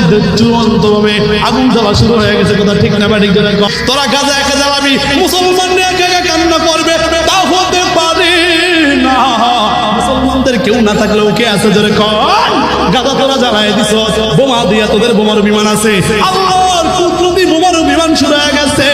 মধ্যে চূড়ান্তভাবে আগুন জ্বালা শুরু হয়ে গেছে। কথা ঠিক না ঠিক জোরে কর। তোরা গাজা একা জ্বালাবি, মুসলমান একা একা কান্না করবে, তা হতে পারে না। মুসলমানদের কেউ না থাকলেও কে আছে জোরে কর। গাজা তোরা জ্বালায় দিছ, বোমা দিয়া তোদের বোমার বিমান আছে। আল্লাহর কুদরতি বোমার বিমান শুরু হয়ে গেছে।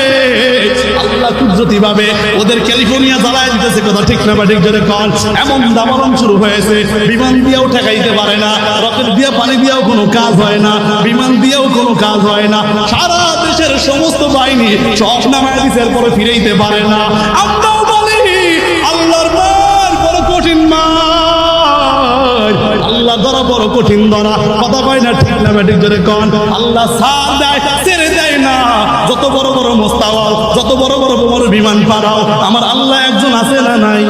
আল্লাহ কুদরতি ভাবে ওদের ক্যালিফোর্নিয়া জ্বালায় দিতেছে। কথা ঠিক না ঠিক জোরে কর। এমন দাবানল শুরু হয়েছে, বিমান দিয়েও ঠেকাইতে পারে না, রকেট দিয়া পানি দিয়েও কোনো কাজ হয় না, বিমান দিয়েও কোনো কাজ হয় না। সারা দেশের সমস্ত বাহিনী সব নামায় দিছে, এরপরে ফিরেইতে পারে না। আমরাও বলি আল্লাহর মার বড় কঠিন মার, আল্লাহ ধরা বড় কঠিন ধরা। কথা কয় না ঠিক না ঠিক জোরে কর। আল্লাহ সাথ দেয়, ছেড়ে দেয় না। যত বড় বড় মোস্তাওয়াল, যত বড় বড় বড় বিমান পারাও, আমার আল্লাহ একজন আছে না নাই?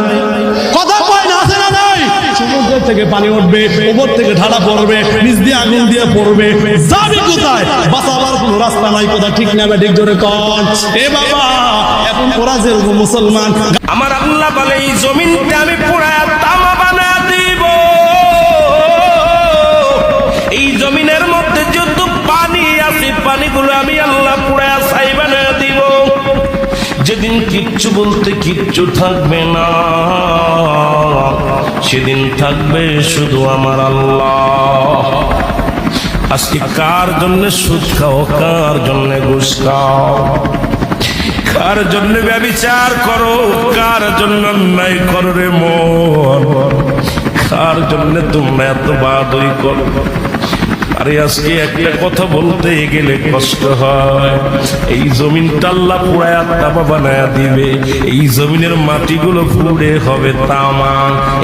কথা কয় না আছে না নাই? সমুদ্র থেকে পানি উঠবে, উপর থেকে ঢালা পড়বে, নিচ দিয়ে আগুন দিয়ে পড়বে, যাবি কোথায়? বাঁচাবার কোনো রাস্তা নাই। কথা ঠিক না ঠিক জোরে কর। এ বাবা, এখন ওরা যে মুসলমান, আমার আল্লাহ বলে এই জমিনটা আমি পুরায়া তামা বানায়া দিব। এই জমিনের মধ্যে যত পানি আছে, পানিগুলো আমি আল্লাহ পুরায়া ছাই বানায়া দিব। যেদিন কিচ্ছু বলতে কিচ্ছু থাকবে না, সেদিন থাকবে শুধু আমার আল্লাহ। আজকে কার জন্য সুদ খাও, কার জন্য ঘুষ খাও, কার জন্য ব্যভিচার করো, কার জন্য অন্যায় করো রে মন, কার জন্য তোমরা এত বাদই করো। আরে আজকে একটা কথা বলতে গেলে কষ্ট হয়। এই জমিনটা আল্লাহ পুরায়া তামা বানায়া দিবে। এই জমিনের মাটিগুলো পুড়ে হবে তামা।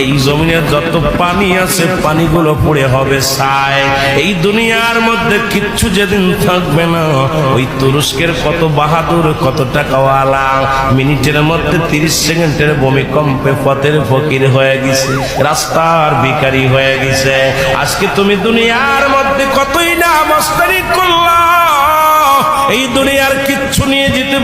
এই জমিনের যত পানি আছে, পানিগুলো পুড়ে হবে ছাই। এই দুনিয়ার মধ্যে কিচ্ছু যেদিন থাকবে না, ওই তুরস্কের কত বাহাদুর, কত টাকাওয়ালা, মিনিটের মধ্যে 30 সেকেন্ডের ভূমিকম্পে পথের ফকির হয়ে গেছে, রাস্তার ভিখারি হয়ে গেছে। আজকে তুমি দুনিয়ার মধ্যে কতই না মস্তানি করলা, এই দুনিয়ার কিচ্ছু নিয়ে যেতে